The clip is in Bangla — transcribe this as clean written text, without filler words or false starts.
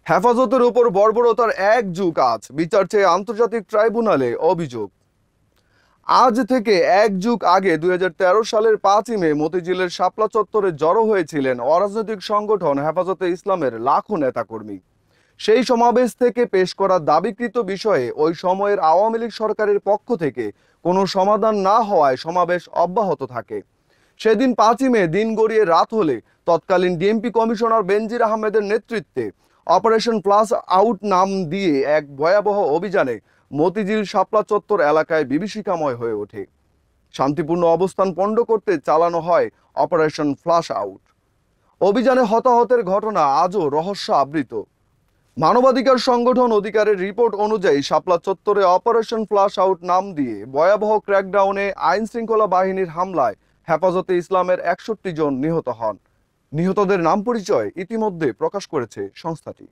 হেফাজতের উপর বর্বরতার এক যুগ আজ, বিচার চেয়ে আন্তর্জাতিক ট্রাইব্যুনালে অভিযোগ। আজ থেকে এক যুগ আগে 2013 সালের 5ই মে মতিঝিলের শাপলা চত্বরে জড়ো হয়েছিলেন অরাজনৈতিক সংগঠন হেফাজতে ইসলামের লাখো নেতাকর্মী। সেই সমাবেশ থেকে পেশ করা দাবিকৃত বিষয়ে ওই সময়ের আওয়ামী লীগ সরকারের পক্ষ থেকে কোনো সমাধান না হওয়ায় সমাবেশ অব্যাহত থাকে। সেদিন 5ই মে দিন গড়িয়ে রাত হলে তৎকালীন ডিএমপি কমিশনার বেনজির আহমেদের নেতৃত্বে অপারেশন ফ্লাশ আউট নাম দিয়ে এক ভয়াবহ অভিযানে মতিঝিল শাপলা চত্বর এলাকায় বিভীষিকাময় হয়ে ওঠে। শান্তিপূর্ণ অবস্থান পণ্ড করতে চালানো হয় অপারেশন ফ্লাশ আউট। অভিযানে হতাহতের ঘটনা আজও রহস্য আবৃত। মানবাধিকার সংগঠন অধিকারের রিপোর্ট অনুযায়ী শাপলা চত্বরে অপারেশন ফ্লাশ আউট নাম দিয়ে ভয়াবহ ক্র্যাকডাউনে আইন শৃঙ্খলা বাহিনীর হামলায় হেফাজতে ইসলামের 61 জন নিহত হন। নিহতদের নাম পরিচয় ইতিমধ্যে প্রকাশ করেছে সংস্থাটি।